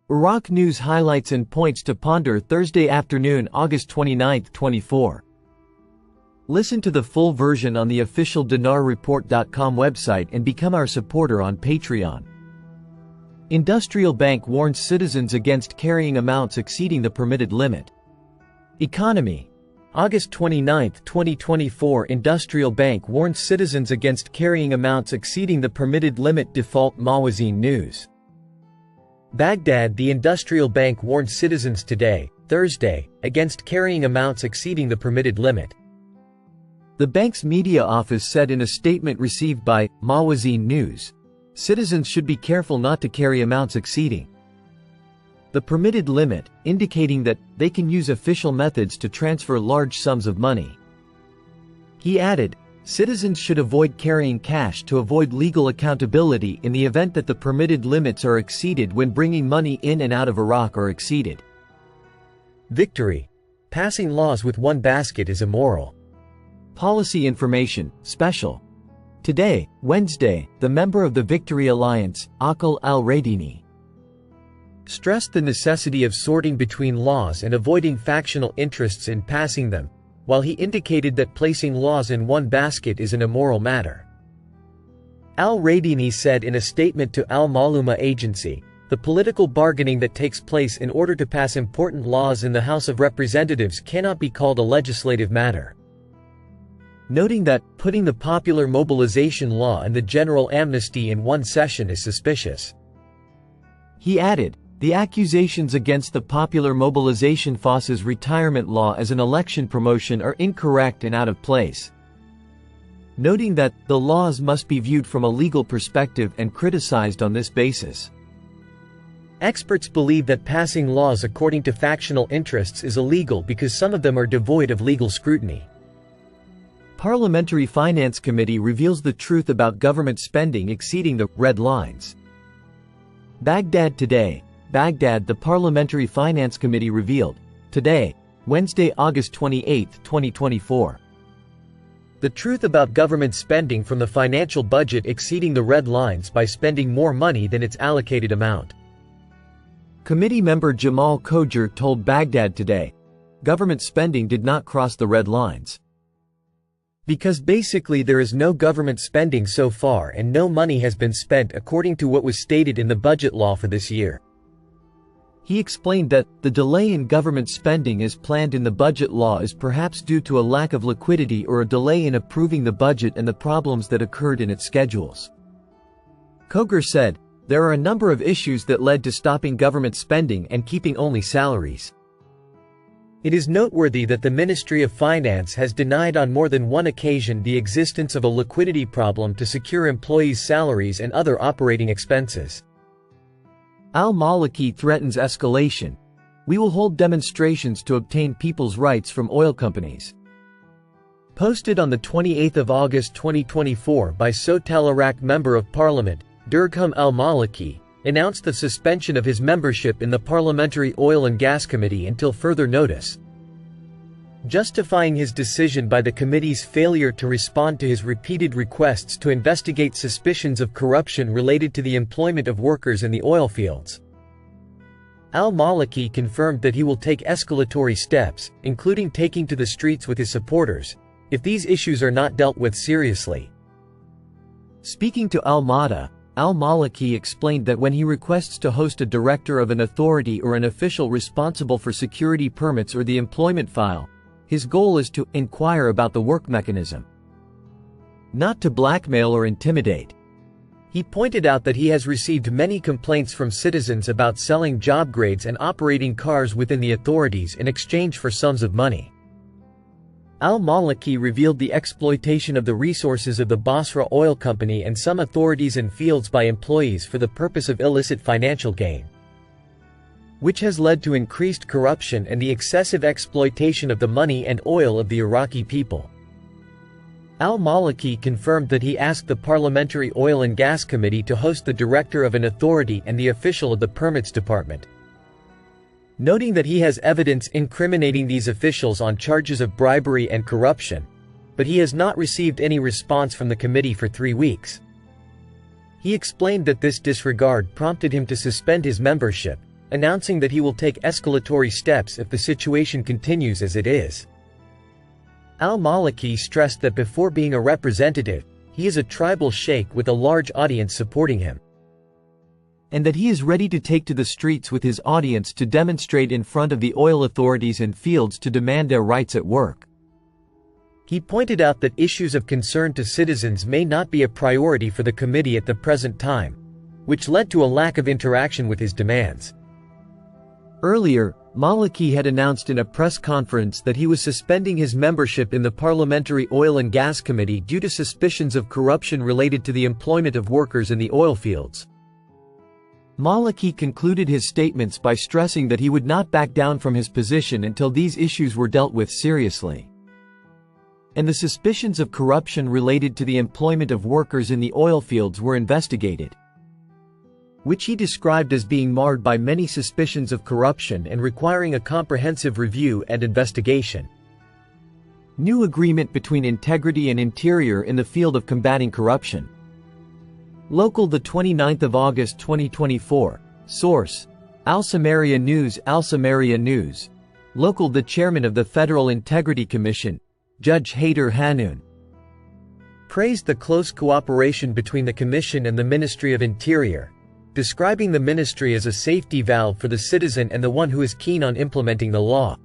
Iraq News highlights and points to ponder Thursday afternoon, August 29, 24. Listen to the full version on the official dinarreport.com website and become our supporter on Patreon. Industrial Bank warns citizens against carrying amounts exceeding the permitted limit. Economy. August 29, 2024. Industrial Bank warns citizens against carrying amounts exceeding the permitted limit. Default Mawazin News. Baghdad. The Industrial Bank warned citizens today, Thursday, against carrying amounts exceeding the permitted limit. The bank's media office said in a statement received by Mawazin News, citizens should be careful not to carry amounts exceeding the permitted limit, indicating that they can use official methods to transfer large sums of money. He added, citizens should avoid carrying cash to avoid legal accountability in the event that the permitted limits are exceeded when bringing money in and out of Iraq are exceeded. Victory. Passing laws with one basket is immoral. Policy information, special. Today, Wednesday, the member of the Victory Alliance, Aqil al-Radini, stressed the necessity of sorting between laws and avoiding factional interests in passing them, while he indicated that placing laws in one basket is an immoral matter. Al-Radini said in a statement to Al-Maluma Agency, the political bargaining that takes place in order to pass important laws in the House of Representatives cannot be called a legislative matter, noting that putting the popular mobilization law and the general amnesty in one session is suspicious. He added, the accusations against the Popular Mobilization Force's retirement law as an election promotion are incorrect and out of place, noting that the laws must be viewed from a legal perspective and criticized on this basis. Experts believe that passing laws according to factional interests is illegal because some of them are devoid of legal scrutiny. Parliamentary Finance Committee reveals the truth about government spending exceeding the red lines. Baghdad today. Baghdad. The Parliamentary Finance Committee revealed, today, Wednesday, August 28, 2024, the truth about government spending from the financial budget exceeding the red lines by spending more money than its allocated amount. Committee member Jamal Khojar told Baghdad today, government spending did not cross the red lines, because basically there is no government spending so far and no money has been spent according to what was stated in the budget law for this year. He explained that the delay in government spending as planned in the budget law is perhaps due to a lack of liquidity or a delay in approving the budget and the problems that occurred in its schedules. Khojar said, there are a number of issues that led to stopping government spending and keeping only salaries. It is noteworthy that the Ministry of Finance has denied on more than one occasion the existence of a liquidity problem to secure employees' salaries and other operating expenses. Al-Maliki threatens escalation. We will hold demonstrations to obtain people's rights from oil companies. Posted on the 28th of August 2024 by Sotal Iraq Member of Parliament, Durgham al-Maliki, announced the suspension of his membership in the Parliamentary Oil and Gas Committee until further notice, justifying his decision by the committee's failure to respond to his repeated requests to investigate suspicions of corruption related to the employment of workers in the oil fields. Al-Maliki confirmed that he will take escalatory steps, including taking to the streets with his supporters, if these issues are not dealt with seriously. Speaking to Al-Mada, Al-Maliki explained that when he requests to host a director of an authority or an official responsible for security permits or the employment file, his goal is to inquire about the work mechanism, not to blackmail or intimidate. He pointed out that he has received many complaints from citizens about selling job grades and operating cars within the authorities in exchange for sums of money. Al-Maliki revealed the exploitation of the resources of the Basra Oil Company and some authorities and fields by employees for the purpose of illicit financial gain, which has led to increased corruption and the excessive exploitation of the money and oil of the Iraqi people. Al-Maliki confirmed that he asked the Parliamentary Oil and Gas Committee to host the director of an authority and the official of the Permits Department, noting that he has evidence incriminating these officials on charges of bribery and corruption, but he has not received any response from the committee for 3 weeks. He explained that this disregard prompted him to suspend his membership, announcing that he will take escalatory steps if the situation continues as it is. Al-Maliki stressed that before being a representative, he is a tribal sheikh with a large audience supporting him, and that he is ready to take to the streets with his audience to demonstrate in front of the oil authorities and fields to demand their rights at work. He pointed out that issues of concern to citizens may not be a priority for the committee at the present time, which led to a lack of interaction with his demands. Earlier, Maliki had announced in a press conference that he was suspending his membership in the Parliamentary Oil and Gas Committee due to suspicions of corruption related to the employment of workers in the oil fields. Maliki concluded his statements by stressing that he would not back down from his position until these issues were dealt with seriously, and the suspicions of corruption related to the employment of workers in the oil fields were investigated, which he described as being marred by many suspicions of corruption and requiring a comprehensive review and investigation. New agreement between Integrity and Interior in the field of combating corruption. Local, the 29th of August 2024. Source: Al Samaria News. Al Samaria News. Local, the Chairman of the Federal Integrity Commission, Judge Haider Hanoun, praised the close cooperation between the Commission and the Ministry of Interior, describing the ministry as a safety valve for the citizen and the one who is keen on implementing the law.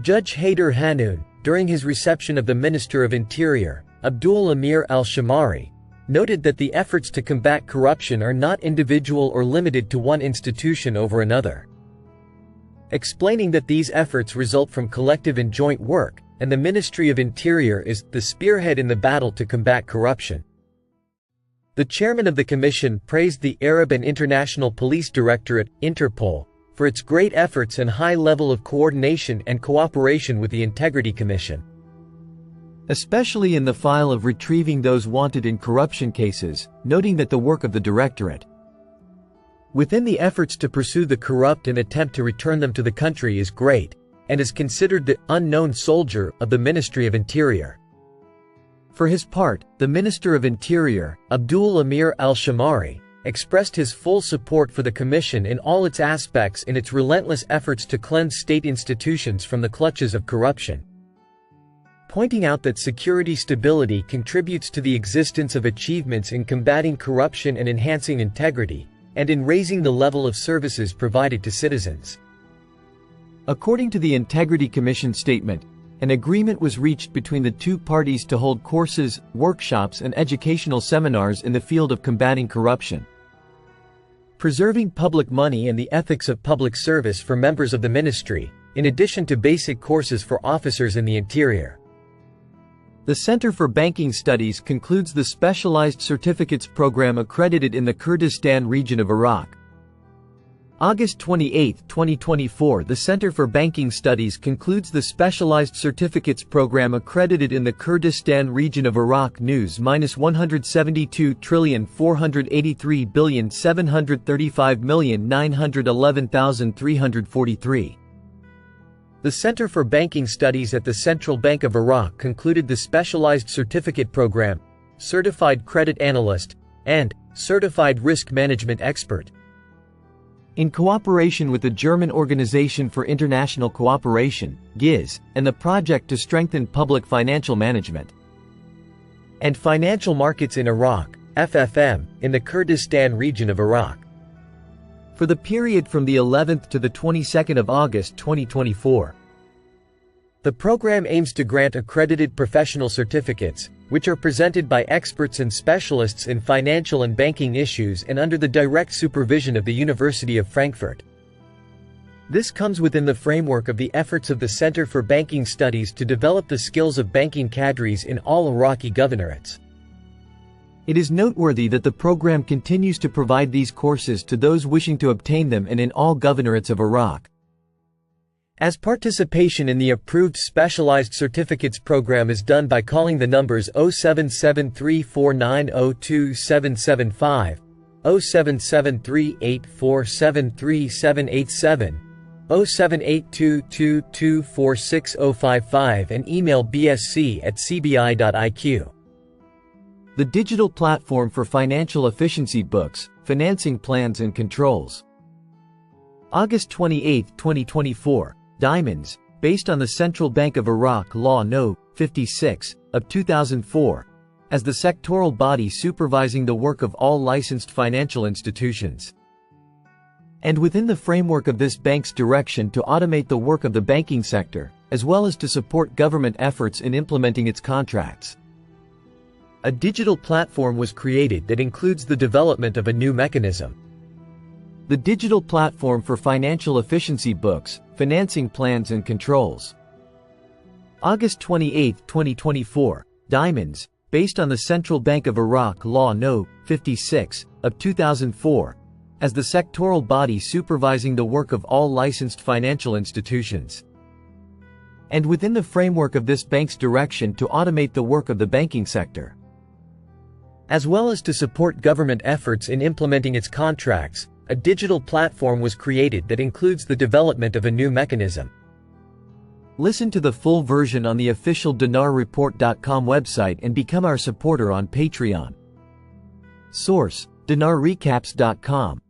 Judge Haider Hanoun, during his reception of the Minister of Interior, Abdul Amir al-Shamari, noted that the efforts to combat corruption are not individual or limited to one institution over another, explaining that these efforts result from collective and joint work, and the Ministry of Interior is the spearhead in the battle to combat corruption. The chairman of the commission praised the Arab and International Police Directorate, Interpol, for its great efforts and high level of coordination and cooperation with the Integrity Commission, especially in the file of retrieving those wanted in corruption cases, noting that the work of the Directorate within the efforts to pursue the corrupt and attempt to return them to the country is great, and is considered the unknown soldier of the Ministry of Interior. For his part, the Minister of Interior, Abdul Amir al-Shamari, expressed his full support for the Commission in all its aspects in its relentless efforts to cleanse state institutions from the clutches of corruption, pointing out that security stability contributes to the existence of achievements in combating corruption and enhancing integrity, and in raising the level of services provided to citizens. According to the Integrity Commission statement, an agreement was reached between the two parties to hold courses, workshops and educational seminars in the field of combating corruption, preserving public money and the ethics of public service for members of the ministry, in addition to basic courses for officers in the interior. The Center for Banking Studies concludes the Specialized Certificates Program accredited in the Kurdistan region of Iraq. August 28, 2024. The Center for Banking Studies concludes the Specialized Certificates Program accredited in the Kurdistan region of Iraq. News -172,483,735,911,343. The Center for Banking Studies at the Central Bank of Iraq concluded the Specialized Certificate Program, Certified Credit Analyst, and Certified Risk Management Expert, in cooperation with the German Organization for International Cooperation, GIZ, and the Project to Strengthen Public Financial Management and Financial Markets in Iraq, FFM, in the Kurdistan region of Iraq, for the period from the 11th to the 22nd of August 2024. The program aims to grant accredited professional certificates, which are presented by experts and specialists in financial and banking issues and under the direct supervision of the University of Frankfurt. This comes within the framework of the efforts of the Center for Banking Studies to develop the skills of banking cadres in all Iraqi governorates. It is noteworthy that the program continues to provide these courses to those wishing to obtain them and in all governorates of Iraq. As participation in the approved Specialized Certificates Program is done by calling the numbers 07734902775, 07738473787, 07822246055 and email bsc@cbi.iq. The digital platform for financial efficiency books, financing plans and controls. August 28, 2024, Diamonds, based on the Central Bank of Iraq Law No. 56 of 2004, as the sectoral body supervising the work of all licensed financial institutions. And within the framework of this bank's direction to automate the work of the banking sector, as well as to support government efforts in implementing its contracts. A digital platform was created that includes the development of a new mechanism. The digital platform for financial efficiency books, financing plans and controls. August 28, 2024, Diamonds, based on the Central Bank of Iraq Law No. 56 of 2004, as the sectoral body supervising the work of all licensed financial institutions. And within the framework of this bank's direction to automate the work of the banking sector, as well as to support government efforts in implementing its contracts, a digital platform was created that includes the development of a new mechanism. Listen to the full version on the official dinarreport.com website and become our supporter on Patreon. Source: dinarrecaps.com